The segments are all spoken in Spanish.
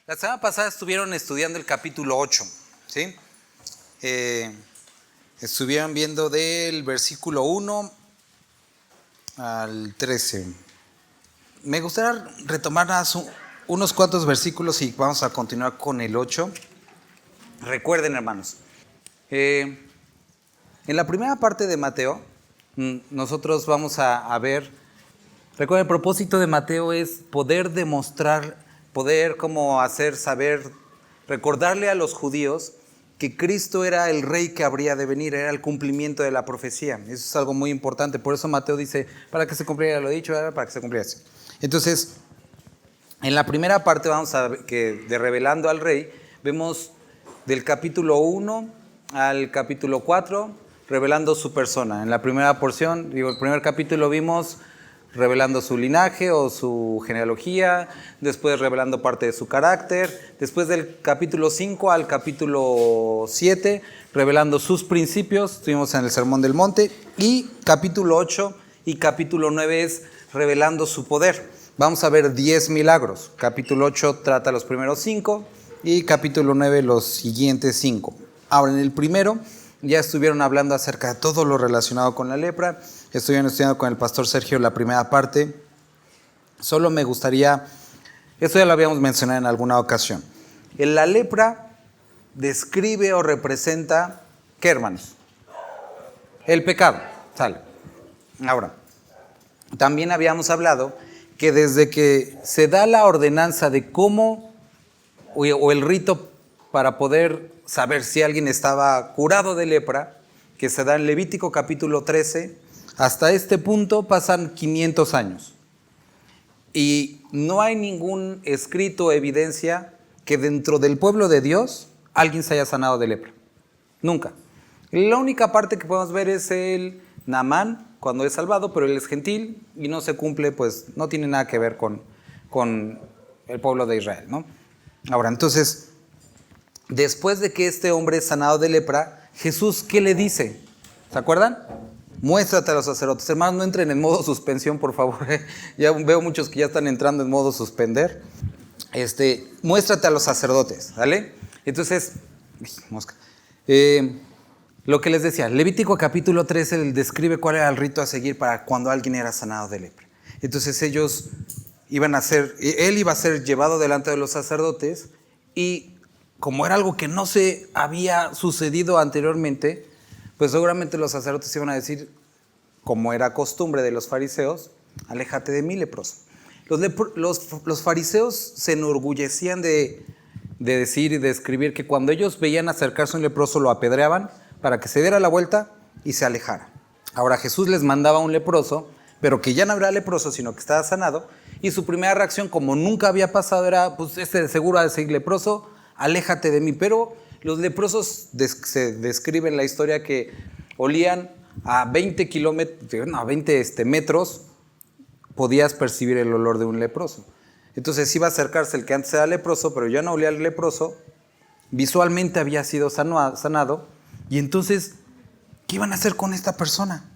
La semana pasada estuvieron estudiando el capítulo 8, ¿sí? Estuvieron viendo del versículo 1 al 13. Me gustaría retomar unos cuantos versículos y vamos a continuar con el 8. Recuerden, hermanos, en la primera parte de Mateo, nosotros vamos a ver, recuerden, el propósito de Mateo es poder demostrar, poder como hacer saber, recordarle a los judíos que Cristo era el rey que habría de venir, era el cumplimiento de la profecía. Eso es algo muy importante, por eso Mateo dice, para que se cumpliera lo dicho, para que se cumpliese. Entonces, en la primera parte vamos a ver que de revelando al rey, vemos del capítulo 1 al capítulo 4, revelando su persona. En la primera porción, el primer capítulo vimos revelando su linaje o su genealogía, después revelando parte de su carácter, después del capítulo 5 al capítulo 7, revelando sus principios, estuvimos en el Sermón del Monte, y capítulo 8 y capítulo 9 es revelando su poder. Vamos a ver 10 milagros. Capítulo 8 trata los primeros 5 y capítulo 9 los siguientes 5. Ahora, en el primero ya estuvieron hablando acerca de todo lo relacionado con la lepra. Estuvieron estudiando con el pastor Sergio la primera parte. Solo me gustaría, esto ya lo habíamos mencionado en alguna ocasión. La lepra describe o representa, ¿qué, hermanos? El pecado. Sale. Ahora, también habíamos hablado que desde que se da la ordenanza de cómo o el rito para poder saber si alguien estaba curado de lepra, que se da en Levítico capítulo 13, hasta este punto pasan 500 años. Y no hay ningún escrito o evidencia que dentro del pueblo de Dios alguien se haya sanado de lepra. Nunca. La única parte que podemos ver es el Naamán, cuando es salvado, pero él es gentil y no se cumple, pues no tiene nada que ver con el pueblo de Israel, ¿no? Ahora, entonces, después de que este hombre es sanado de lepra, Jesús, ¿qué le dice? ¿Se acuerdan? Muéstrate a los sacerdotes. Hermanos, no entren en modo suspensión, por favor. Ya veo muchos que ya están entrando en modo suspender. Muéstrate a los sacerdotes, ¿vale? Entonces, mosca. Lo que les decía, Levítico capítulo 13 describe cuál era el rito a seguir para cuando alguien era sanado de lepra. Entonces él iba a ser llevado delante de los sacerdotes y como era algo que no se había sucedido anteriormente, pues seguramente los sacerdotes iban a decir, como era costumbre de los fariseos, aléjate de mí, leproso. Los fariseos se enorgullecían de decir y de escribir que cuando ellos veían acercarse a un leproso lo apedreaban para que se diera la vuelta y se alejara. Ahora Jesús les mandaba a un leproso, pero que ya no era leproso, sino que estaba sanado, y su primera reacción, como nunca había pasado, era, pues seguro de ser leproso, aléjate de mí. Pero los leprosos se describe en la historia que olían a 20 metros, podías percibir el olor de un leproso. Entonces iba a acercarse el que antes era leproso, pero ya no olía al leproso, visualmente había sido sanado, y entonces, ¿qué iban a hacer con esta persona?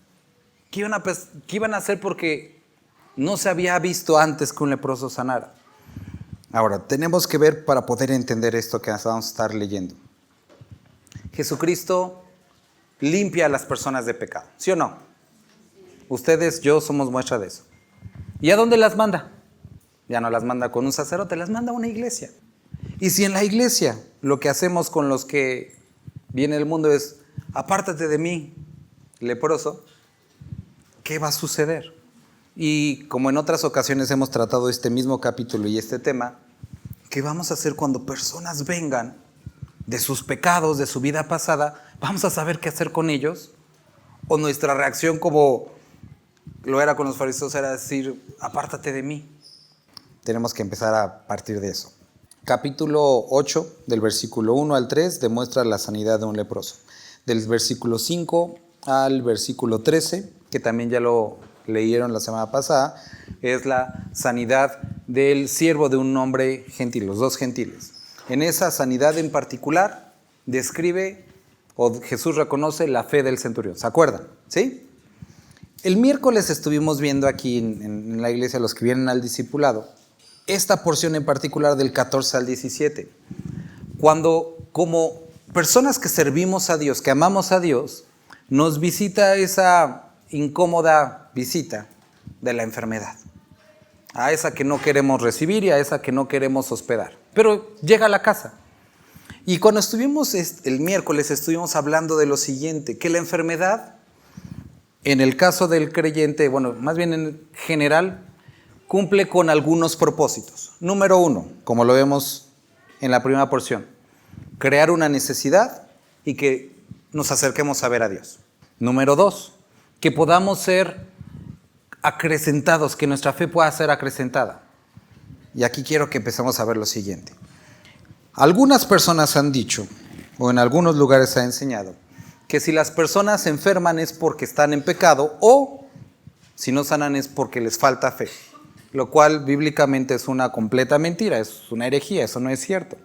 ¿Qué iban a hacer? Porque no se había visto antes que un leproso sanara. Ahora, tenemos que ver para poder entender esto que vamos a estar leyendo. Jesucristo limpia a las personas de pecado, ¿sí o no? Ustedes, yo somos muestra de eso. ¿Y a dónde las manda? Ya no las manda con un sacerdote, las manda a una iglesia. Y si en la iglesia lo que hacemos con los que viene el mundo es, apártate de mí, leproso, ¿qué va a suceder? Y como en otras ocasiones hemos tratado este mismo capítulo y este tema, ¿qué vamos a hacer cuando personas vengan de sus pecados, de su vida pasada? ¿Vamos a saber qué hacer con ellos? ¿O nuestra reacción, como lo era con los fariseos, era decir, apártate de mí? Tenemos que empezar a partir de eso. Capítulo 8, del versículo 1 al 3, demuestra la sanidad de un leproso. Del versículo 5 al versículo 13, que también ya lo leyeron la semana pasada, es la sanidad del siervo de un hombre gentil, los dos gentiles. En esa sanidad en particular describe, o Jesús reconoce la fe del centurión. ¿Se acuerdan? ¿Sí? El miércoles estuvimos viendo aquí en la iglesia, los que vienen al discipulado, esta porción en particular del 14 al 17. Cuando como personas que servimos a Dios, que amamos a Dios, nos visita esa incómoda visita de la enfermedad. A esa que no queremos recibir y a esa que no queremos hospedar. Pero llega a la casa. Y cuando estuvimos el miércoles, estuvimos hablando de lo siguiente, que la enfermedad, en el caso del creyente, bueno, más bien en general, cumple con algunos propósitos. Número 1, como lo vemos en la primera porción, crear una necesidad y que nos acerquemos a ver a Dios. Número 2, que podamos ser acrecentados, que nuestra fe pueda ser acrecentada. Y aquí quiero que empecemos a ver lo siguiente. Algunas personas han dicho, o en algunos lugares se ha enseñado, que si las personas se enferman es porque están en pecado o si no sanan es porque les falta fe. Lo cual bíblicamente es una completa mentira, es una herejía, eso no es cierto.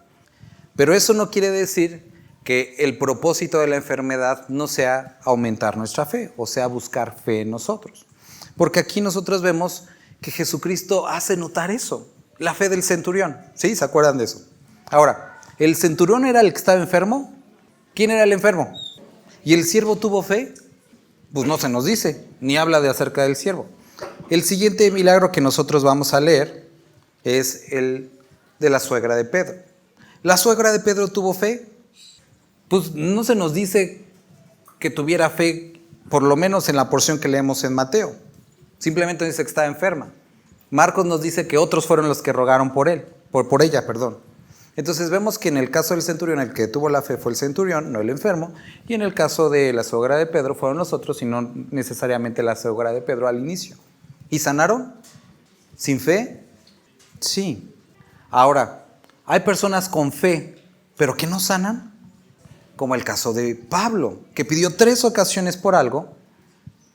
Pero eso no quiere decir que el propósito de la enfermedad no sea aumentar nuestra fe, o sea buscar fe en nosotros. Porque aquí nosotros vemos que Jesucristo hace notar eso, la fe del centurión. ¿Sí? ¿Se acuerdan de eso? Ahora, ¿el centurión era el que estaba enfermo? ¿Quién era el enfermo? ¿Y el siervo tuvo fe? Pues no se nos dice, ni habla de acerca del siervo. El siguiente milagro que nosotros vamos a leer es el de la suegra de Pedro. ¿La suegra de Pedro tuvo fe? Pues no se nos dice que tuviera fe, por lo menos en la porción que leemos en Mateo. Simplemente dice que estaba enferma. Marcos nos dice que otros fueron los que rogaron por ella. Entonces vemos que en el caso del centurión, el que tuvo la fe fue el centurión, no el enfermo. Y en el caso de la suegra de Pedro fueron los otros y no necesariamente la suegra de Pedro al inicio. ¿Y sanaron? ¿Sin fe? Sí. Ahora, hay personas con fe, pero que no sanan. Como el caso de Pablo, que pidió 3 ocasiones por algo,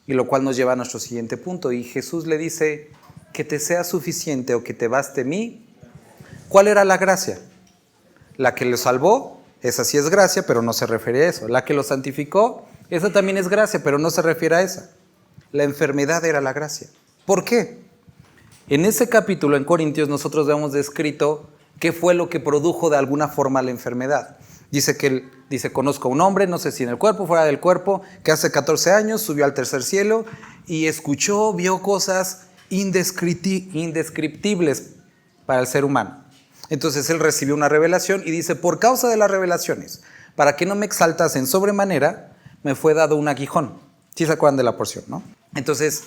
y lo cual nos lleva a nuestro siguiente punto. Y Jesús le dice, que te sea suficiente o que te baste mí. ¿Cuál era la gracia? La que lo salvó, esa sí es gracia, pero no se refiere a eso. La que lo santificó, esa también es gracia, pero no se refiere a esa. La enfermedad era la gracia. ¿Por qué? En ese capítulo, en Corintios, nosotros vemos descrito qué fue lo que produjo de alguna forma la enfermedad. Dice, conozco a un hombre, no sé si en el cuerpo o fuera del cuerpo, que hace 14 años subió al tercer cielo y escuchó, vio cosas indescriptibles para el ser humano. Entonces él recibió una revelación y dice, por causa de las revelaciones, para que no me exaltasen sobremanera, me fue dado un aguijón. ¿Sí se acuerdan de la porción, no? Entonces,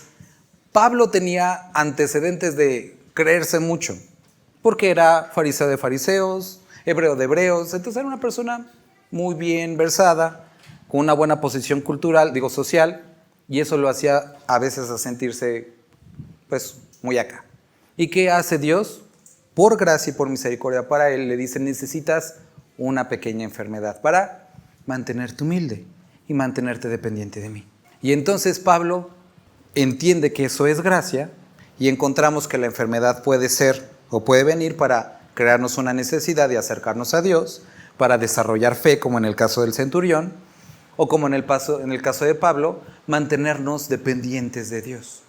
Pablo tenía antecedentes de creerse mucho, porque era fariseo de fariseos, hebreo de hebreos, entonces era una persona muy bien versada, con una buena posición cultural, social, y eso lo hacía a veces a sentirse, pues, muy acá. ¿Y qué hace Dios? Por gracia y por misericordia para él, le dice, necesitas una pequeña enfermedad para mantenerte humilde y mantenerte dependiente de mí. Y entonces Pablo entiende que eso es gracia y encontramos que la enfermedad puede ser o puede venir para crearnos una necesidad de acercarnos a Dios, para desarrollar fe, como en el caso del centurión, o como en el caso de Pablo, mantenernos dependientes de Dios.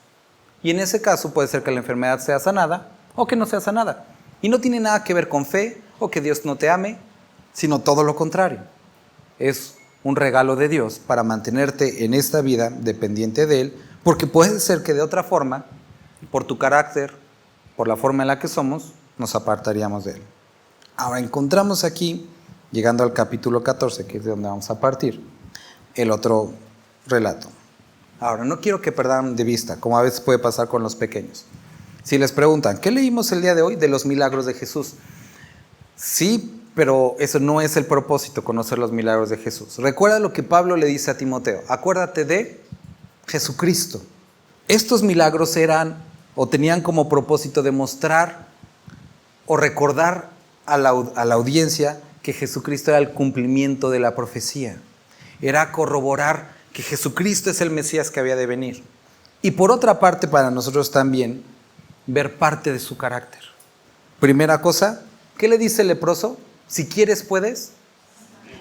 Y en ese caso puede ser que la enfermedad sea sanada o que no sea sanada. Y no tiene nada que ver con fe o que Dios no te ame, sino todo lo contrario. Es un regalo de Dios para mantenerte en esta vida dependiente de Él, porque puede ser que de otra forma, por tu carácter, por la forma en la que somos, nos apartaríamos de Él. Ahora encontramos aquí, llegando al capítulo 14, que es de donde vamos a partir, el otro relato. Ahora, no quiero que perdan de vista, como a veces puede pasar con los pequeños. Si les preguntan, ¿qué leímos el día de hoy? De los milagros de Jesús. Sí, pero eso no es el propósito, conocer los milagros de Jesús. Recuerda lo que Pablo le dice a Timoteo. Acuérdate de Jesucristo. Estos milagros eran o tenían como propósito demostrar o recordar a la audiencia que Jesucristo era el cumplimiento de la profecía. Era corroborar que Jesucristo es el Mesías que había de venir. Y por otra parte, para nosotros también, ver parte de su carácter. Primera cosa, ¿qué le dice el leproso? Si quieres, puedes.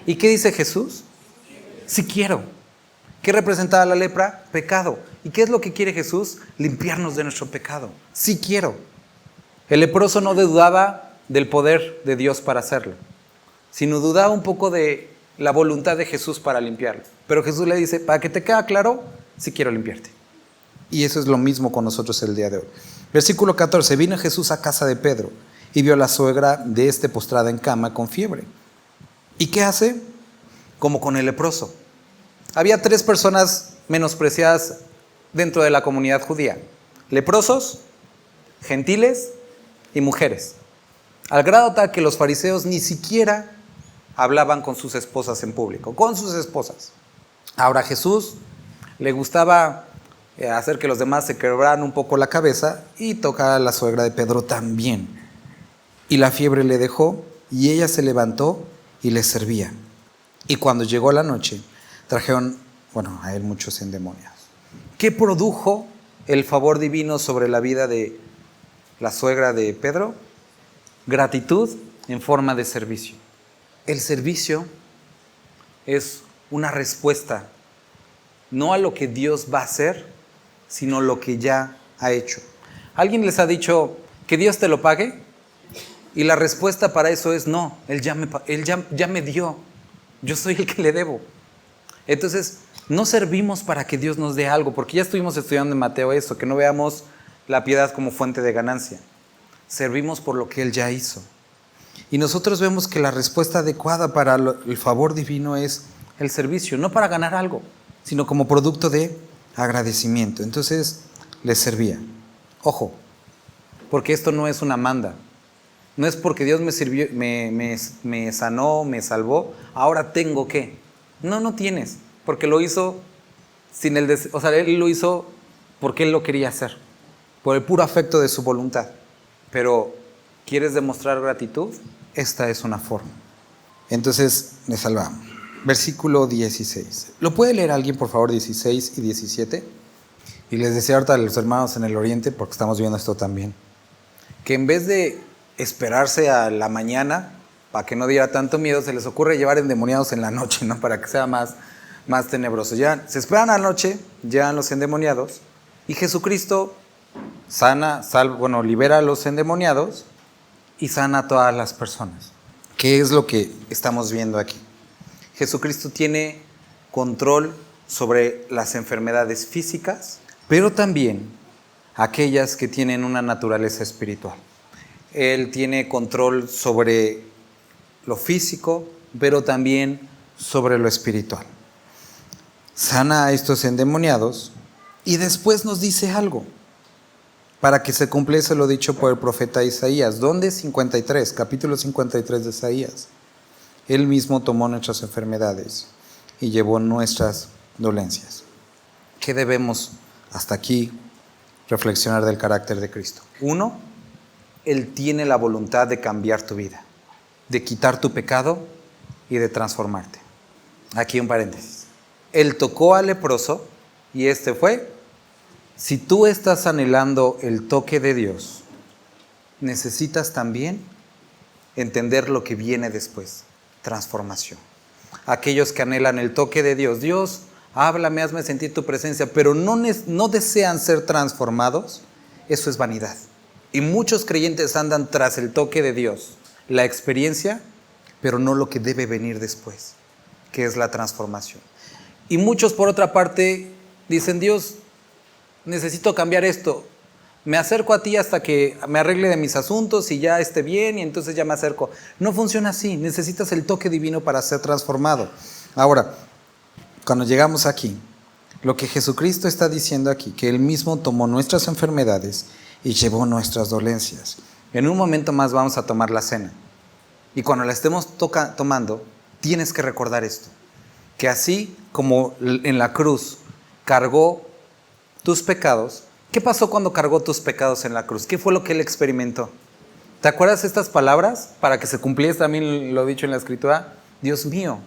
¿Y qué dice Jesús? Si quiero. ¿Qué representaba la lepra? Pecado. ¿Y qué es lo que quiere Jesús? Limpiarnos de nuestro pecado. Sí quiero. El leproso no dudaba del poder de Dios para hacerlo, sino dudaba un poco de la voluntad de Jesús para limpiarlo. Pero Jesús le dice, para que te quede claro, sí quiero limpiarte. Y eso es lo mismo con nosotros el día de hoy. Versículo 14, vino Jesús a casa de Pedro y vio a la suegra de este postrada en cama con fiebre. ¿Y qué hace? Como con el leproso. Había 3 personas menospreciadas dentro de la comunidad judía: leprosos, gentiles y mujeres. Al grado tal que los fariseos ni siquiera hablaban con sus esposas en público, con sus esposas. Ahora, a Jesús le gustaba hacer que los demás se quebraran un poco la cabeza y tocar a la suegra de Pedro también. Y la fiebre le dejó y ella se levantó y le servía. Y cuando llegó la noche, trajeron, a él muchos endemoniados. ¿Qué produjo el favor divino sobre la vida de la suegra de Pedro? Gratitud en forma de servicio. El servicio es una respuesta no a lo que Dios va a hacer, sino lo que ya ha hecho. ¿Alguien les ha dicho que Dios te lo pague? Y la respuesta para eso es no, Él ya me dio, yo soy el que le debo. Entonces, no servimos para que Dios nos dé algo, porque ya estuvimos estudiando en Mateo eso, que no veamos la piedad como fuente de ganancia. Servimos por lo que Él ya hizo. Y nosotros vemos que la respuesta adecuada para el favor divino es el servicio, no para ganar algo, sino como producto de agradecimiento. Entonces, les servía. Ojo, porque esto no es una manda. No es porque Dios me sirvió, me sanó, me salvó, ahora tengo que. No tienes, porque lo hizo sin el deseo, Él lo hizo porque Él lo quería hacer, por el puro afecto de su voluntad. Pero, ¿quieres demostrar gratitud? Esta es una forma. Entonces, le salvamos. Versículo 16. ¿Lo puede leer alguien, por favor, 16 y 17? Y les decía ahorita a los hermanos en el oriente, porque estamos viendo esto también, que en vez de esperarse a la mañana, para que no diera tanto miedo, se les ocurre llevar endemoniados en la noche, ¿no? Para que sea más tenebroso. Ya se esperan a la noche, llegan los endemoniados, y Jesucristo libera a los endemoniados y sana a todas las personas. ¿Qué es lo que estamos viendo aquí? Jesucristo tiene control sobre las enfermedades físicas, pero también aquellas que tienen una naturaleza espiritual. Él tiene control sobre lo físico, pero también sobre lo espiritual. Sana a estos endemoniados y después nos dice algo, para que se cumpliese lo dicho por el profeta Isaías. ¿Dónde? Capítulo 53 de Isaías. Él mismo tomó nuestras enfermedades y llevó nuestras dolencias. ¿Qué debemos hasta aquí reflexionar del carácter de Cristo? 1, Él tiene la voluntad de cambiar tu vida, de quitar tu pecado y de transformarte. Aquí un paréntesis. Él tocó al leproso y este fue. Si tú estás anhelando el toque de Dios, necesitas también entender lo que viene después, transformación. Aquellos que anhelan el toque de Dios, Dios, háblame, hazme sentir tu presencia, pero no desean ser transformados, eso es vanidad. Y muchos creyentes andan tras el toque de Dios, la experiencia, pero no lo que debe venir después, que es la transformación. Y muchos, por otra parte, dicen, Dios, necesito cambiar esto. Me acerco a ti hasta que me arregle de mis asuntos y ya esté bien y entonces ya me acerco. No funciona así. Necesitas el toque divino para ser transformado. Ahora, cuando llegamos aquí, lo que Jesucristo está diciendo aquí, que Él mismo tomó nuestras enfermedades y llevó nuestras dolencias. En un momento más vamos a tomar la cena. Y cuando la estemos tomando, tienes que recordar esto. Que así como en la cruz cargó tus pecados, ¿qué pasó cuando cargó tus pecados en la cruz? ¿Qué fue lo que Él experimentó? ¿Te acuerdas estas palabras? Para que se cumpliese también lo dicho en la Escritura. Dios mío,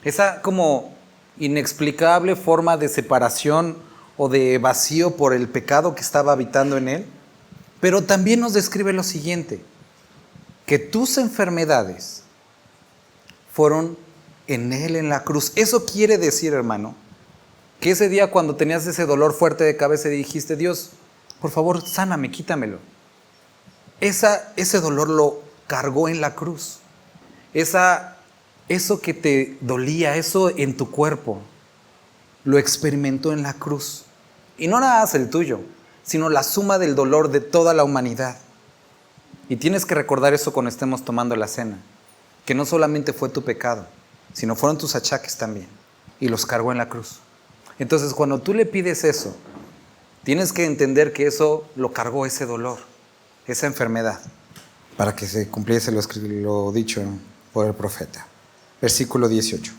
esa como inexplicable forma de separación o de vacío por el pecado que estaba habitando en Él. Pero también nos describe lo siguiente, que tus enfermedades fueron en Él en la cruz. Eso quiere decir, hermano, Que ese día cuando tenías ese dolor fuerte de cabeza y dijiste, Dios, por favor, sáname, quítamelo. Ese dolor lo cargó en la cruz. Eso que te dolía, eso en tu cuerpo, lo experimentó en la cruz. Y no nada más el tuyo, sino la suma del dolor de toda la humanidad. Y tienes que recordar eso cuando estemos tomando la cena, que no solamente fue tu pecado, sino fueron tus achaques también, y los cargó en la cruz. Entonces, cuando tú le pides eso, tienes que entender que eso lo cargó ese dolor, esa enfermedad, para que se cumpliese lo dicho por el profeta. Versículo 18.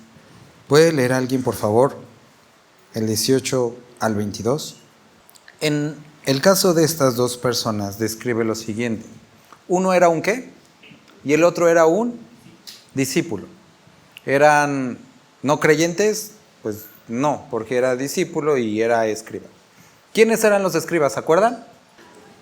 ¿Puede leer alguien, por favor, el 18 al 22? En el caso de estas dos personas, describe lo siguiente. Uno era un ¿qué? Y el otro era un discípulo. ¿Eran no creyentes? Pues no, porque era discípulo y era escriba. ¿Quiénes eran los escribas? ¿Se acuerdan?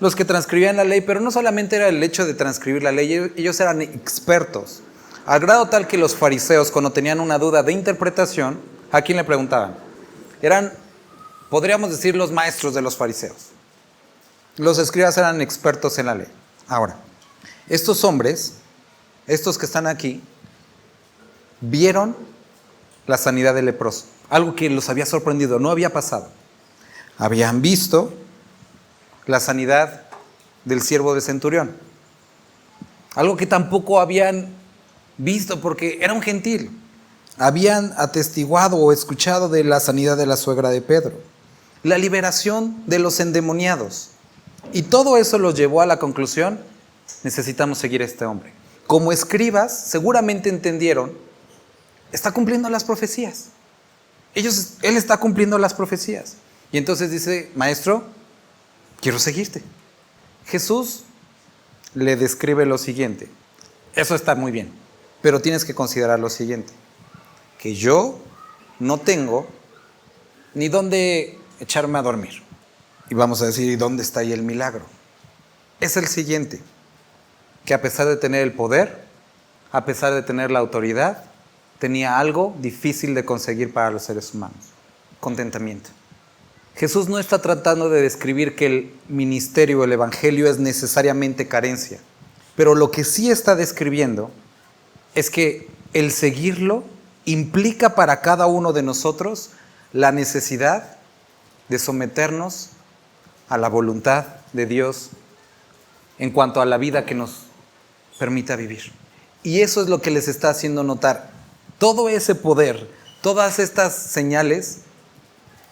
Los que transcribían la ley, pero no solamente era el hecho de transcribir la ley, ellos eran expertos. Al grado tal que los fariseos, cuando tenían una duda de interpretación, ¿a quién le preguntaban? Eran, podríamos decir, los maestros de los fariseos. Los escribas eran expertos en la ley. Ahora, estos hombres, estos que están aquí, vieron la sanidad del leproso. Algo que los había sorprendido, no había pasado. Habían visto la sanidad del siervo de centurión. Algo que tampoco habían visto porque era un gentil. Habían atestiguado o escuchado de la sanidad de la suegra de Pedro. La liberación de los endemoniados. Y todo eso los llevó a la conclusión, necesitamos seguir a este hombre. Como escribas, seguramente entendieron, está cumpliendo las profecías. Él está cumpliendo las profecías. Y entonces dice, maestro, quiero seguirte. Jesús le describe lo siguiente. Eso está muy bien, pero tienes que considerar lo siguiente. Que yo no tengo ni dónde echarme a dormir. Y vamos a decir, ¿y dónde está ahí el milagro? Es el siguiente. Que a pesar de tener el poder, a pesar de tener la autoridad, tenía algo difícil de conseguir para los seres humanos. Contentamiento. Jesús no está tratando de describir que el ministerio, el evangelio es necesariamente carencia. Pero lo que sí está describiendo es que el seguirlo implica para cada uno de nosotros la necesidad de someternos a la voluntad de Dios en cuanto a la vida que nos permita vivir. Y eso es lo que les está haciendo notar. Todo ese poder, todas estas señales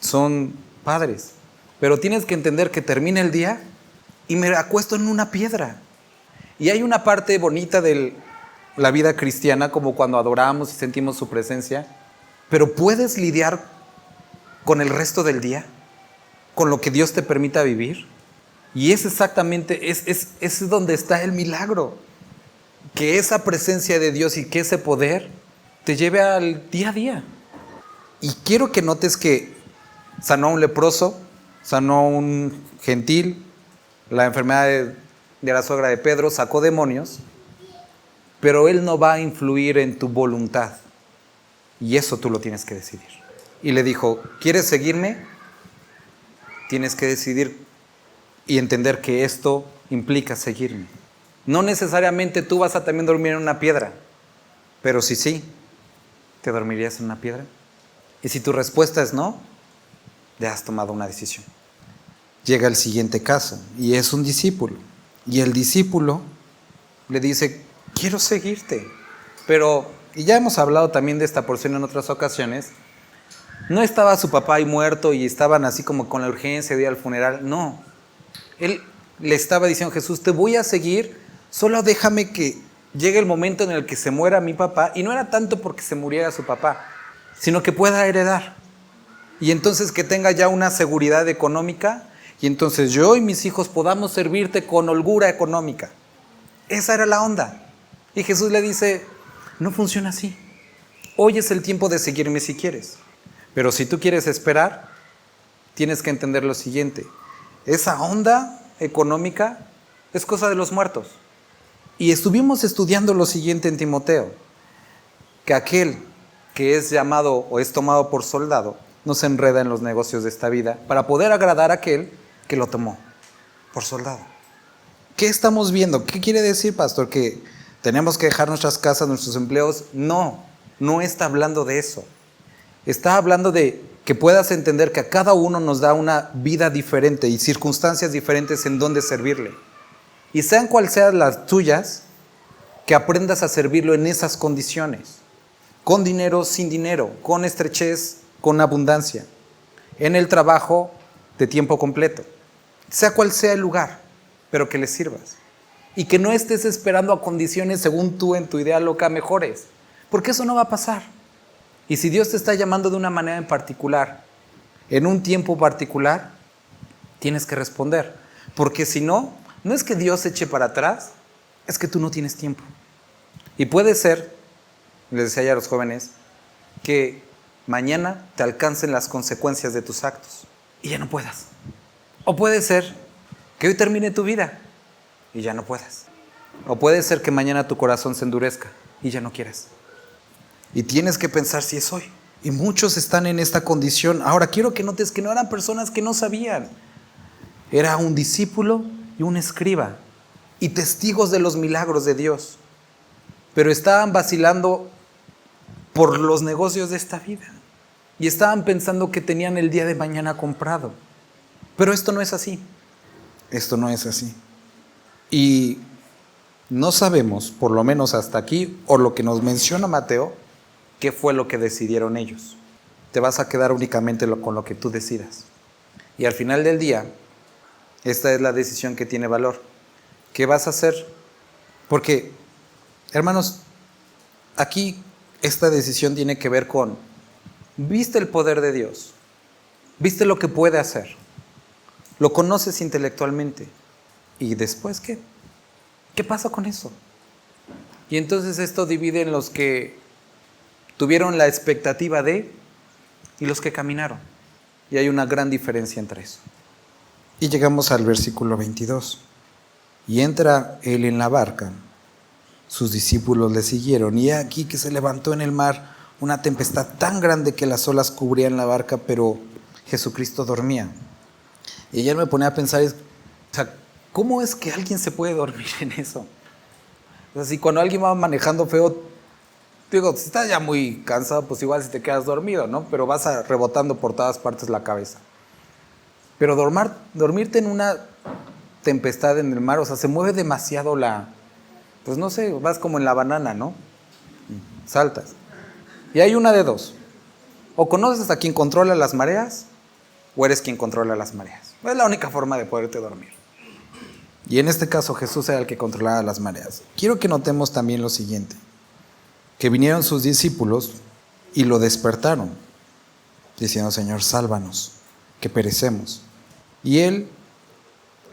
son padres, pero tienes que entender que termina el día y me acuesto en una piedra. Y hay una parte bonita de la vida cristiana, como cuando adoramos y sentimos su presencia, pero puedes lidiar con el resto del día, con lo que Dios te permita vivir. Y es exactamente, es donde está el milagro, que esa presencia de Dios y que ese poder te lleve al día a día. Y quiero que notes que sanó a un leproso, sanó a un gentil, la enfermedad de la suegra de Pedro, sacó demonios, pero Él no va a influir en tu voluntad. Y eso tú lo tienes que decidir. Y le dijo, ¿quieres seguirme? Tienes que decidir y entender que esto implica seguirme. No necesariamente tú vas a también dormir en una piedra, pero si sí, ¿te dormirías en una piedra? Y si tu respuesta es no, ya has tomado una decisión. Llega el siguiente caso, y es un discípulo. Y el discípulo le dice, quiero seguirte. Pero, y ya hemos hablado también de esta porción en otras ocasiones, no estaba su papá ahí muerto y estaban así como con la urgencia de ir al funeral. No, él le estaba diciendo, Jesús, te voy a seguir, solo déjame que llegue el momento en el que se muera mi papá. Y no era tanto porque se muriera su papá, sino que pueda heredar. Y entonces que tenga ya una seguridad económica, y entonces yo y mis hijos podamos servirte con holgura económica. Esa era la onda. Y Jesús le dice, no funciona así. Hoy es el tiempo de seguirme si quieres. Pero si tú quieres esperar, tienes que entender lo siguiente. Esa onda económica es cosa de los muertos. Y estuvimos estudiando lo siguiente en Timoteo, que aquel que es llamado o es tomado por soldado, no se enreda en los negocios de esta vida para poder agradar a aquel que lo tomó por soldado. ¿Qué estamos viendo? ¿Qué quiere decir, pastor? ¿Que tenemos que dejar nuestras casas, nuestros empleos? No, no está hablando de eso. Está hablando de que puedas entender que a cada uno nos da una vida diferente y circunstancias diferentes en donde servirle. Y sean cuales sean las tuyas, que aprendas a servirlo en esas condiciones. Con dinero, sin dinero, con estrechez, con abundancia. En el trabajo de tiempo completo. Sea cual sea el lugar, pero que le sirvas. Y que no estés esperando a condiciones según tú en tu idea loca mejores. Porque eso no va a pasar. Y si Dios te está llamando de una manera en particular, en un tiempo particular, tienes que responder. Porque si no, no es que Dios se eche para atrás, es que tú no tienes tiempo. Y puede ser, les decía ya a los jóvenes, que mañana te alcancen las consecuencias de tus actos y ya no puedas. O puede ser que hoy termine tu vida y ya no puedas. O puede ser que mañana tu corazón se endurezca y ya no quieras. Y tienes que pensar si es hoy. Y muchos están en esta condición. Ahora quiero que notes que no eran personas que no sabían. Era un discípulo y un escriba y testigos de los milagros de Dios. Pero estaban vacilando por los negocios de esta vida. Y estaban pensando que tenían el día de mañana comprado. Pero esto no es así. Esto no es así. Y no sabemos, por lo menos hasta aquí, o lo que nos menciona Mateo, qué fue lo que decidieron ellos. Te vas a quedar únicamente con lo que tú decidas. Y al final del día, esta es la decisión que tiene valor. ¿Qué vas a hacer? Porque, hermanos, aquí esta decisión tiene que ver con, ¿viste el poder de Dios? ¿Viste lo que puede hacer? ¿Lo conoces intelectualmente? ¿Y después qué? ¿Qué pasa con eso? Y entonces esto divide en los que tuvieron la expectativa de y los que caminaron. Y hay una gran diferencia entre eso. Y llegamos al versículo 22. Y entra él en la barca. Sus discípulos le siguieron. Y aquí que se levantó en el mar una tempestad tan grande que las olas cubrían la barca, pero Jesucristo dormía. Y ayer me ponía a pensar, ¿cómo es que alguien se puede dormir en eso? O sea, si cuando alguien va manejando feo, digo, si estás ya muy cansado, pues igual si te quedas dormido, ¿no? Pero vas rebotando por todas partes la cabeza. Pero dormirte en una tempestad en el mar, o sea, se mueve demasiado pues no sé, vas como en la banana, ¿no? Saltas. Y hay una de dos. O conoces a quien controla las mareas, o eres quien controla las mareas. Es la única forma de poderte dormir. Y en este caso Jesús era el que controlaba las mareas. Quiero que notemos también lo siguiente. Que vinieron sus discípulos y lo despertaron, diciendo, Señor, sálvanos, que perecemos. Y él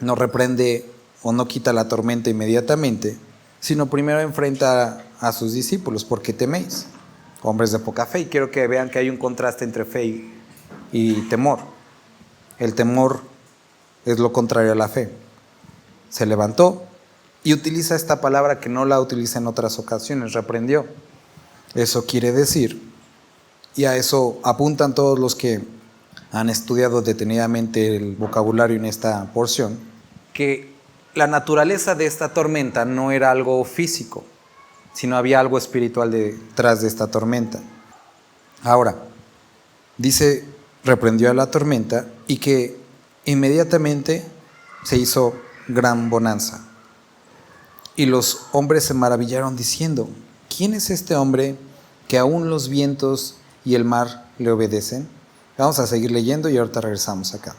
no reprende o no quita la tormenta inmediatamente, sino primero enfrenta a sus discípulos, porque teméis, hombres de poca fe. Y quiero que vean que hay un contraste entre fe y temor. El temor es lo contrario a la fe. Se levantó y utiliza esta palabra que no la utiliza en otras ocasiones, reprendió. Eso quiere decir, y a eso apuntan todos los que han estudiado detenidamente el vocabulario en esta porción, que la naturaleza de esta tormenta no era algo físico, sino había algo espiritual detrás de esta tormenta. Ahora, dice, reprendió a la tormenta y que inmediatamente se hizo gran bonanza. Y los hombres se maravillaron diciendo, ¿quién es este hombre que aún los vientos y el mar le obedecen? Vamos a seguir leyendo y ahorita regresamos acá.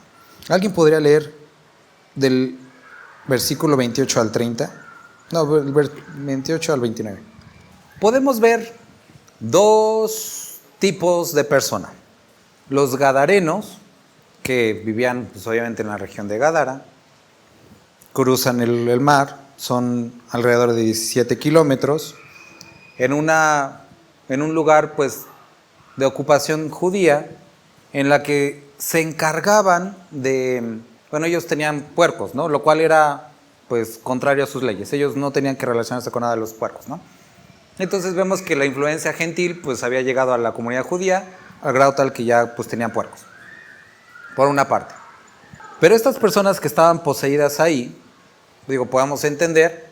¿Alguien podría leer del versículo 28 al 30? No, 28 al 29. Podemos ver dos tipos de personas. Los gadarenos, que vivían pues, obviamente en la región de Gadara, cruzan el mar, son alrededor de 17 kilómetros, en un lugar pues de ocupación judía, en la que se encargaban de, bueno, ellos tenían puercos, ¿no? Lo cual era pues contrario a sus leyes. Ellos no tenían que relacionarse con nada de los puercos, ¿no? Entonces vemos que la influencia gentil pues había llegado a la comunidad judía al grado tal que ya pues tenían puercos, por una parte. Pero estas personas que estaban poseídas ahí, podemos entender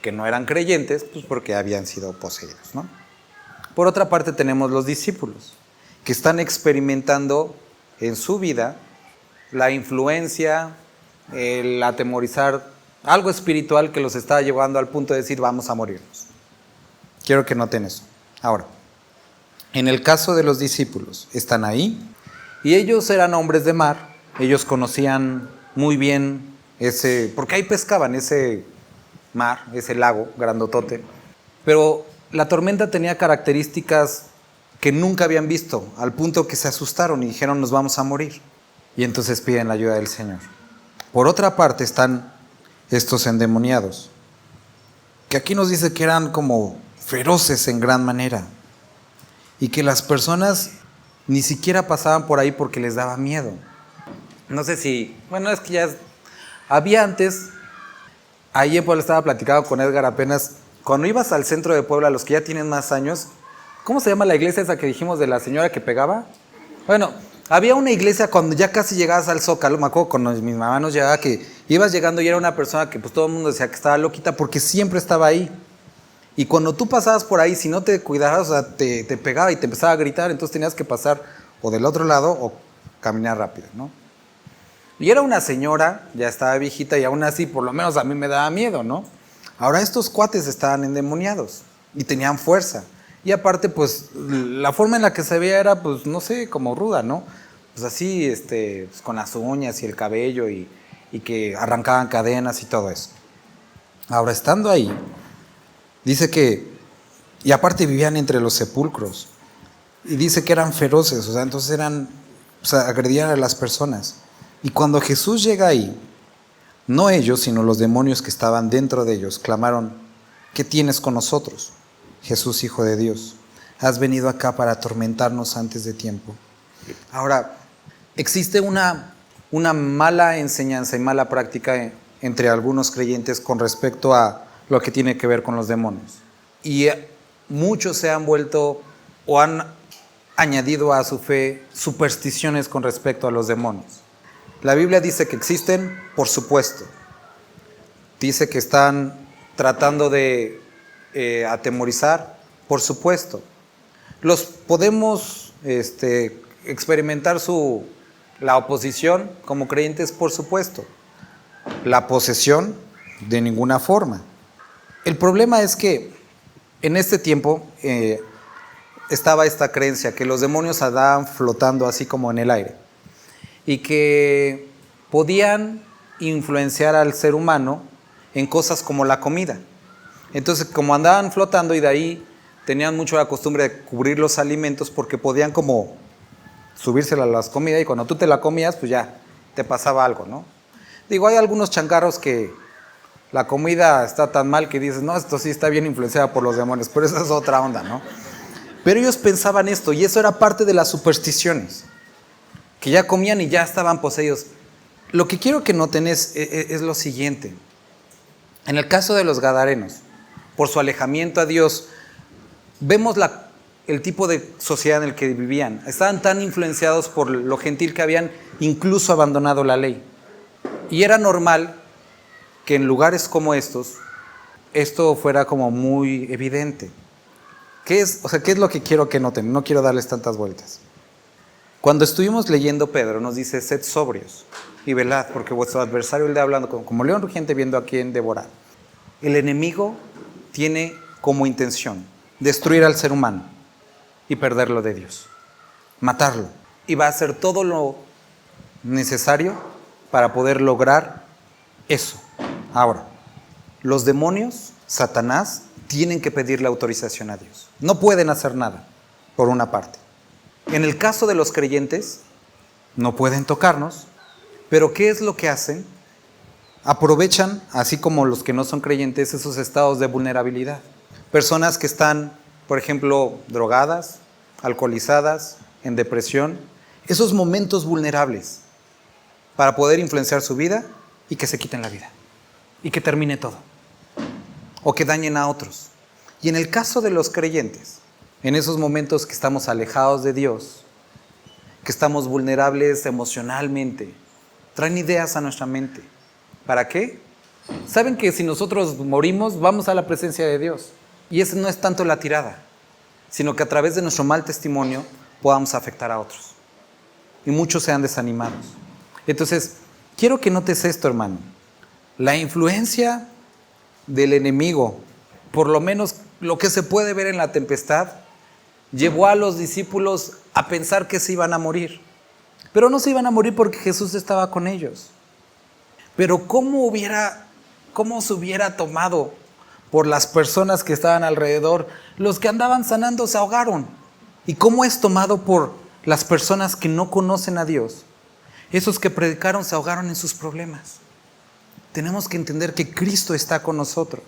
que no eran creyentes, pues porque habían sido poseídos, ¿no? Por otra parte tenemos los discípulos, que están experimentando en su vida la influencia, el atemorizar, algo espiritual que los está llevando al punto de decir vamos a morirnos. Quiero que noten eso. Ahora, en el caso de los discípulos, están ahí y ellos eran hombres de mar, ellos conocían muy bien porque ahí pescaban ese mar, ese lago grandotote, pero la tormenta tenía características que nunca habían visto, al punto que se asustaron y dijeron nos vamos a morir. Y entonces piden la ayuda del Señor. Por otra parte están estos endemoniados, que aquí nos dice que eran como feroces en gran manera, y que las personas ni siquiera pasaban por ahí porque les daba miedo. No sé si, es que ya había antes, ahí en Puebla estaba platicando con Edgar apenas, cuando ibas al centro de Puebla, los que ya tienen más años, ¿cómo se llama la iglesia esa que dijimos de la señora que pegaba? Bueno, había una iglesia cuando ya casi llegabas al Zócalo, me acuerdo cuando mi mamá nos llegaba que ibas llegando y era una persona que pues todo el mundo decía que estaba loquita porque siempre estaba ahí. Y cuando tú pasabas por ahí, si no te cuidabas, te pegaba y te empezaba a gritar, entonces tenías que pasar o del otro lado o caminar rápido, ¿no? Y era una señora, ya estaba viejita y aún así por lo menos a mí me daba miedo, ¿no? Ahora estos cuates estaban endemoniados y tenían fuerza. Y aparte, pues, la forma en la que se veía era, pues, no sé, como ruda, ¿no? Pues así, pues, con las uñas y el cabello y que arrancaban cadenas y todo eso. Ahora, estando ahí, dice que, y aparte vivían entre los sepulcros, y dice que eran feroces, o sea, entonces agredían a las personas. Y cuando Jesús llega ahí, no ellos, sino los demonios que estaban dentro de ellos, clamaron, ¿qué tienes con nosotros, Jesús, Hijo de Dios? Has venido acá para atormentarnos antes de tiempo. Ahora, existe una mala enseñanza y mala práctica entre algunos creyentes con respecto a lo que tiene que ver con los demonios. Y muchos se han vuelto o han añadido a su fe supersticiones con respecto a los demonios. La Biblia dice que existen, por supuesto. Dice que están tratando de atemorizar, por supuesto. Los podemos experimentar la oposición como creyentes, por supuesto. La posesión, de ninguna forma. El problema es que en este tiempo estaba esta creencia que los demonios andaban flotando así como en el aire y que podían influenciar al ser humano en cosas como la comida. Entonces, como andaban flotando y de ahí tenían mucho la costumbre de cubrir los alimentos porque podían como subírsela a las comidas y cuando tú te la comías, pues ya te pasaba algo, ¿no? Hay algunos changarros que la comida está tan mal que dices, no, esto sí está bien influenciada por los demonios, pero esa es otra onda, ¿no? Pero ellos pensaban esto y eso era parte de las supersticiones, que ya comían y ya estaban poseídos. Lo que quiero que noten es lo siguiente. En el caso de los gadarenos, por su alejamiento a Dios, vemos el tipo de sociedad en el que vivían. Estaban tan influenciados por lo gentil que habían incluso abandonado la ley. Y era normal que en lugares como estos, esto fuera como muy evidente. ¿Qué es lo que quiero que noten? No quiero darles tantas vueltas. Cuando estuvimos leyendo Pedro, nos dice, sed sobrios y velad, porque vuestro adversario, el de hablando como león rugiente, viendo a quién devorar. El enemigo tiene como intención destruir al ser humano y perderlo de Dios, matarlo. Y va a hacer todo lo necesario para poder lograr eso. Ahora, los demonios, Satanás, tienen que pedirle autorización a Dios. No pueden hacer nada, por una parte. En el caso de los creyentes, no pueden tocarnos, pero ¿qué es lo que hacen? Aprovechan, así como los que no son creyentes, esos estados de vulnerabilidad. Personas que están, por ejemplo, drogadas, alcoholizadas, en depresión, esos momentos vulnerables para poder influenciar su vida y que se quiten la vida y que termine todo o que dañen a otros. Y en el caso de los creyentes, En esos momentos que estamos alejados de Dios, que estamos vulnerables emocionalmente, traen ideas a nuestra mente. ¿Para qué? Saben que si nosotros morimos, vamos a la presencia de Dios. Y esa no es tanto la tirada, sino que a través de nuestro mal testimonio podamos afectar a otros. Y muchos sean desanimados. Entonces, quiero que notes esto, hermano. La influencia del enemigo, por lo menos lo que se puede ver en la tempestad, llevó a los discípulos a pensar que se iban a morir. Pero no se iban a morir porque Jesús estaba con ellos. Pero ¿cómo se hubiera tomado por las personas que estaban alrededor? Los que andaban sanando se ahogaron. ¿Y cómo es tomado por las personas que no conocen a Dios? Esos que predicaron se ahogaron en sus problemas. Tenemos que entender que Cristo está con nosotros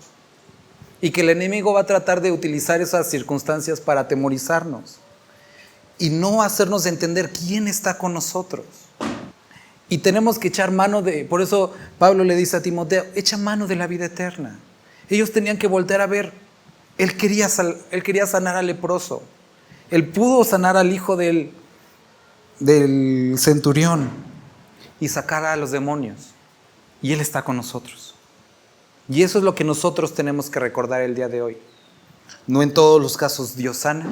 y que el enemigo va a tratar de utilizar esas circunstancias para atemorizarnos y no hacernos entender quién está con nosotros. Y tenemos que echar mano por eso Pablo le dice a Timoteo, echa mano de la vida eterna. Ellos tenían que voltear a ver, él quería sanar al leproso, él pudo sanar al hijo del centurión y sacar a los demonios. Y Él está con nosotros. Y eso es lo que nosotros tenemos que recordar el día de hoy. No en todos los casos Dios sana,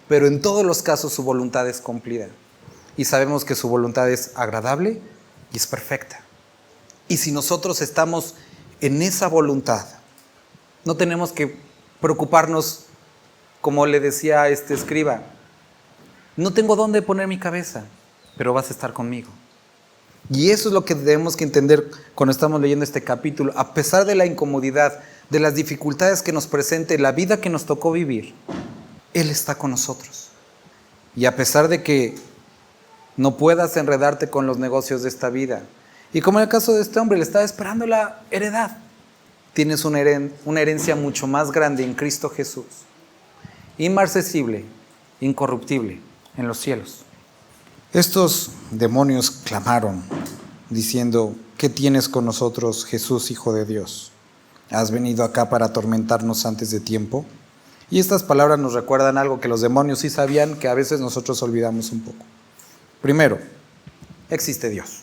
pero en todos los casos su voluntad es cumplida. Y sabemos que su voluntad es agradable y es perfecta. Y si nosotros estamos en esa voluntad, no tenemos que preocuparnos, como le decía este escriba, no tengo dónde poner mi cabeza, pero vas a estar conmigo. Y eso es lo que debemos que entender cuando estamos leyendo este capítulo. A pesar de la incomodidad, de las dificultades que nos presente la vida que nos tocó vivir, Él está con nosotros. Y a pesar de que no puedas enredarte con los negocios de esta vida, y como en el caso de este hombre, le estaba esperando la heredad, tienes una herencia mucho más grande en Cristo Jesús, inmarcesible, incorruptible, en los cielos. Estos demonios clamaron, diciendo, ¿qué tienes con nosotros, Jesús, Hijo de Dios? ¿Has venido acá para atormentarnos antes de tiempo? Y estas palabras nos recuerdan algo que los demonios sí sabían, que a veces nosotros olvidamos un poco. Primero, existe Dios.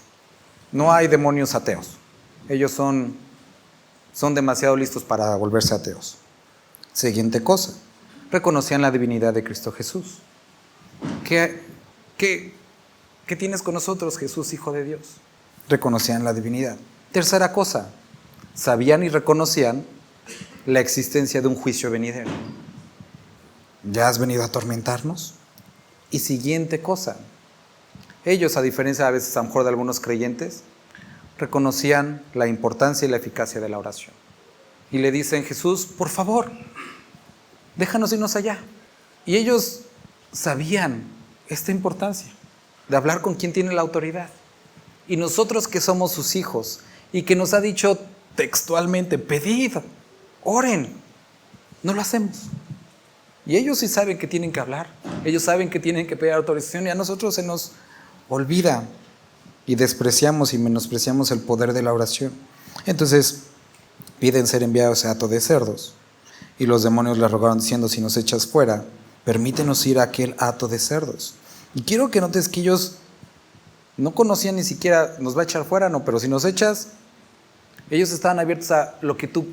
No hay demonios ateos. Ellos son demasiado listos para volverse ateos. Siguiente cosa, reconocían la divinidad de Cristo Jesús. ¿Qué tienes con nosotros, Jesús, Hijo de Dios? Reconocían la divinidad. Tercera cosa, sabían y reconocían la existencia de un juicio venidero. ¿Ya has venido a atormentarnos? Y siguiente cosa, ellos, a diferencia a veces a lo mejor de algunos creyentes, reconocían la importancia y la eficacia de la oración. Y le dicen, Jesús, por favor, déjanos irnos allá. Y ellos sabían esta importancia de hablar con quien tiene la autoridad. Y nosotros que somos sus hijos y que nos ha dicho textualmente, pedid, oren, no lo hacemos. Y ellos sí saben que tienen que hablar, ellos saben que tienen que pedir autorización y a nosotros se nos olvida y despreciamos y menospreciamos el poder de la oración. Entonces piden ser enviados a hato de cerdos y los demonios le rogaron diciendo, si nos echas fuera, permítenos ir a aquel hato de cerdos. Y quiero que notes que ellos no conocían ni siquiera, nos va a echar fuera, no, pero si nos echas, ellos estaban abiertos a lo que tú,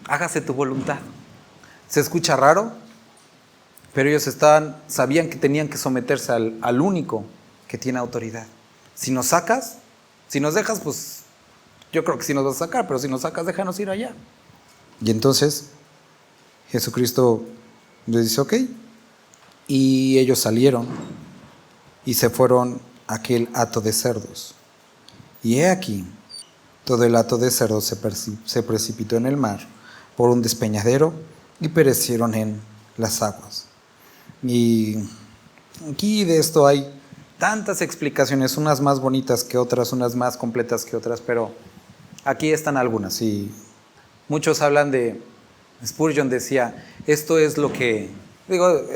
hágase tu voluntad. Se escucha raro, pero ellos sabían que tenían que someterse al único que tiene autoridad. Si nos sacas, si nos dejas, pues yo creo que sí nos vas a sacar, pero si nos sacas, déjanos ir allá. Y entonces Jesucristo les dice, ok, y ellos salieron y se fueron a aquel hato de cerdos. Y he aquí, todo el hato de cerdos se precipitó en el mar por un despeñadero y perecieron en las aguas. Y aquí de esto hay tantas explicaciones, unas más bonitas que otras, unas más completas que otras, pero aquí están algunas. Y muchos hablan de, Spurgeon decía, esto es lo que,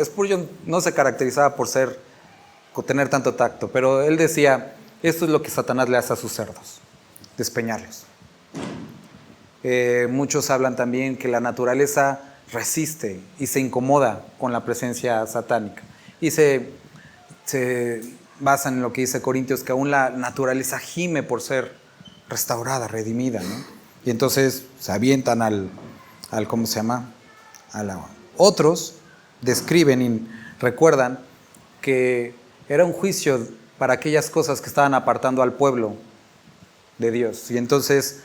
Spurgeon no se caracterizaba por tener tanto tacto, pero él decía, esto es lo que Satanás le hace a sus cerdos, despeñarlos. Muchos hablan también que la naturaleza resiste y se incomoda con la presencia satánica. Y se basan en lo que dice Corintios, que aún la naturaleza gime por ser restaurada, redimida, ¿no? Y entonces se avientan al ¿cómo se llama? Otros describen y recuerdan que era un juicio para aquellas cosas que estaban apartando al pueblo de Dios. Y entonces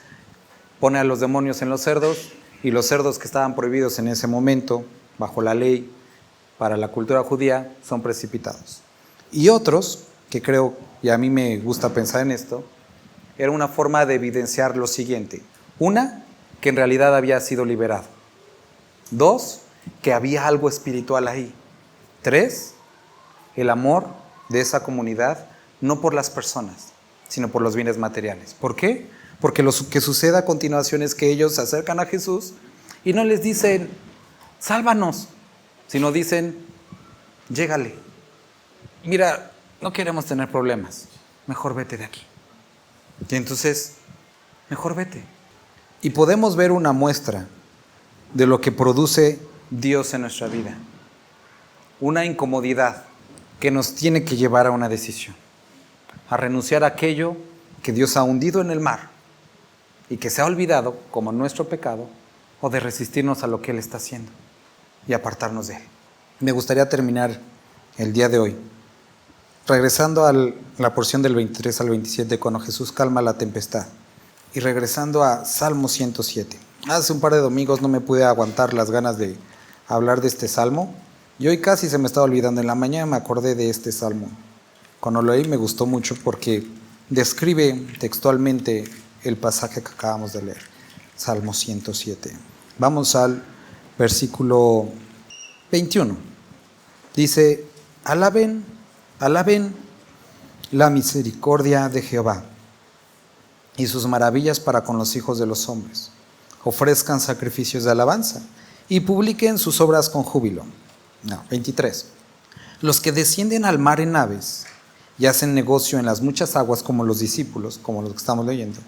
pone a los demonios en los cerdos, y los cerdos que estaban prohibidos en ese momento, bajo la ley, para la cultura judía, son precipitados. Y otros, que creo, y a mí me gusta pensar en esto, era una forma de evidenciar lo siguiente. Una, que en realidad había sido liberado. Dos, que había algo espiritual ahí. Tres, el amor de esa comunidad, no por las personas, sino por los bienes materiales. ¿Por qué? Porque lo que sucede a continuación es que ellos se acercan a Jesús y no les dicen, sálvanos, sino dicen, llégale. Mira, no queremos tener problemas, mejor vete de aquí. Y entonces, mejor vete. Y podemos ver una muestra de lo que produce Dios en nuestra vida. Una incomodidad que nos tiene que llevar a una decisión. A renunciar a aquello que Dios ha hundido en el mar y que se ha olvidado como nuestro pecado, o de resistirnos a lo que Él está haciendo y apartarnos de Él. Me gustaría terminar el día de hoy regresando a la porción del 23 al 27, cuando Jesús calma la tempestad, y regresando a Salmo 107. Hace un par de domingos no me pude aguantar las ganas de hablar de este salmo, y hoy casi se me estaba olvidando. En la mañana me acordé de este salmo. Cuando lo leí me gustó mucho porque describe textualmente el pasaje que acabamos de leer, Salmo 107. Vamos al versículo 21. Dice, alaben la misericordia de Jehová y sus maravillas para con los hijos de los hombres. Ofrezcan sacrificios de alabanza y publiquen sus obras con júbilo. 23. Los que descienden al mar en naves y hacen negocio en las muchas aguas, como los discípulos, como los que estamos leyendo.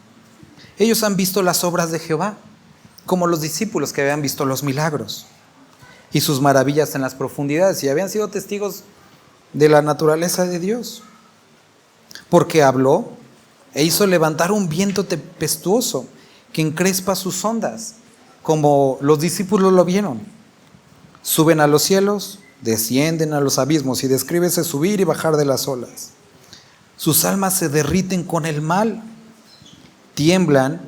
Ellos han visto las obras de Jehová, como los discípulos que habían visto los milagros y sus maravillas en las profundidades, y habían sido testigos de la naturaleza de Dios. Porque habló e hizo levantar un viento tempestuoso que encrespa sus ondas, como los discípulos lo vieron. Suben a los cielos, descienden a los abismos, y describe ese subir y bajar de las olas. Sus almas se derriten con el mal, tiemblan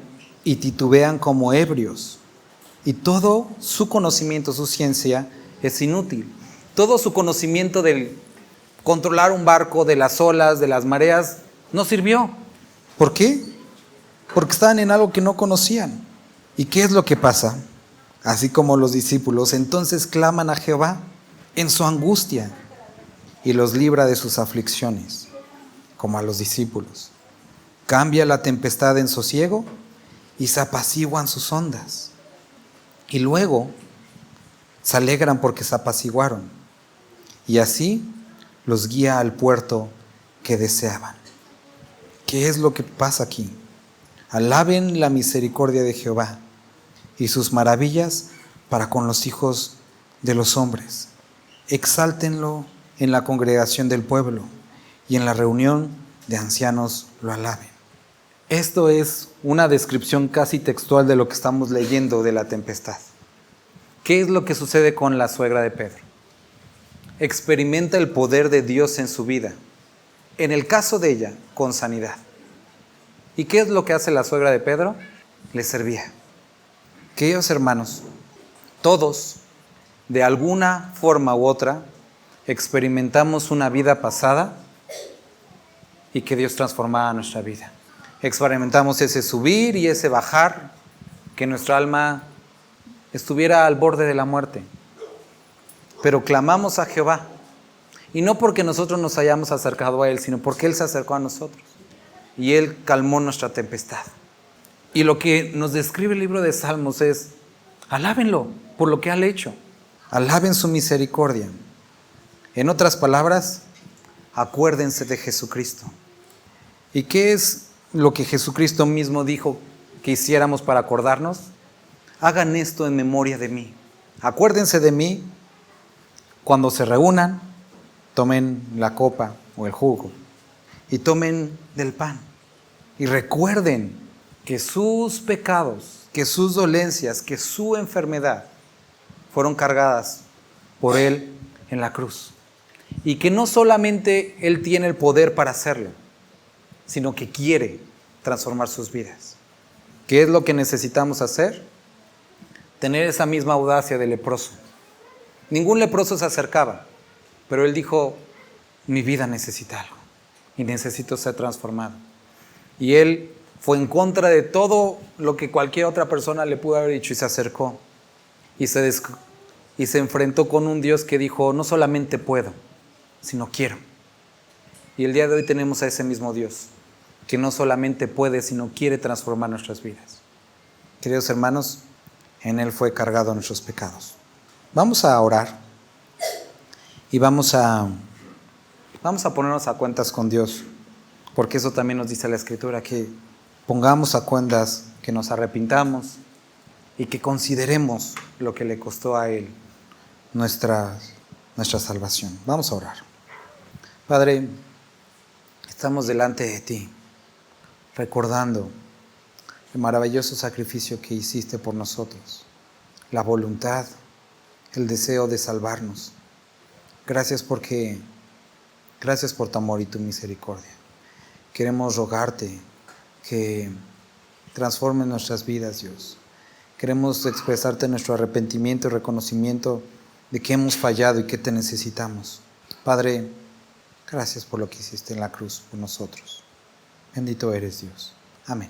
y titubean como ebrios. Y todo su conocimiento, su ciencia, es inútil. Todo su conocimiento del controlar un barco, de las olas, de las mareas, no sirvió. ¿Por qué? Porque estaban en algo que no conocían. ¿Y qué es lo que pasa? Así como los discípulos, entonces claman a Jehová en su angustia y los libra de sus aflicciones, como a los discípulos. Cambia la tempestad en sosiego y se apaciguan sus ondas. Y luego se alegran porque se apaciguaron. Y así los guía al puerto que deseaban. ¿Qué es lo que pasa aquí? Alaben la misericordia de Jehová y sus maravillas para con los hijos de los hombres. Exáltenlo en la congregación del pueblo, y en la reunión de ancianos lo alaben. Esto es una descripción casi textual de lo que estamos leyendo de la tempestad. ¿Qué es lo que sucede con la suegra de Pedro? Experimenta el poder de Dios en su vida. En el caso de ella, con sanidad. ¿Y qué es lo que hace la suegra de Pedro? Le servía. Queridos hermanos, todos, de alguna forma u otra, experimentamos una vida pasada y que Dios transformaba nuestra vida. Experimentamos ese subir y ese bajar, que nuestra alma estuviera al borde de la muerte. Pero clamamos a Jehová, y no porque nosotros nos hayamos acercado a Él, sino porque Él se acercó a nosotros y Él calmó nuestra tempestad. Y lo que nos describe el libro de Salmos es: alábenlo por lo que ha hecho, alaben su misericordia. En otras palabras, acuérdense de Jesucristo. ¿Y qué es lo que Jesucristo mismo dijo que hiciéramos para acordarnos? Hagan esto en memoria de mí. Acuérdense de mí cuando se reúnan, tomen la copa o el jugo y tomen del pan. Y recuerden que sus pecados, que sus dolencias, que su enfermedad fueron cargadas por Él en la cruz. Y que no solamente Él tiene el poder para hacerlo, sino que quiere transformar sus vidas. ¿Qué es lo que necesitamos hacer? Tener esa misma audacia del leproso. Ningún leproso se acercaba, pero él dijo, mi vida necesita algo y necesito ser transformado. Y él fue en contra de todo lo que cualquier otra persona le pudo haber dicho y se acercó y se enfrentó con un Dios que dijo, no solamente puedo, sino quiero. Y el día de hoy tenemos a ese mismo Dios, que no solamente puede, sino quiere transformar nuestras vidas. Queridos hermanos, en Él fue cargado nuestros pecados. Vamos a orar y vamos a ponernos a cuentas con Dios, porque eso también nos dice la Escritura, que pongamos a cuentas, que nos arrepintamos y que consideremos lo que le costó a Él nuestra salvación. Vamos a orar. Padre, estamos delante de ti, recordando el maravilloso sacrificio que hiciste por nosotros, la voluntad, el deseo de salvarnos. Gracias por tu amor y tu misericordia. Queremos rogarte que transformes nuestras vidas, Dios. Queremos expresarte nuestro arrepentimiento y reconocimiento de que hemos fallado y que te necesitamos. Padre, gracias por lo que hiciste en la cruz por nosotros. Bendito eres, Dios. Amén.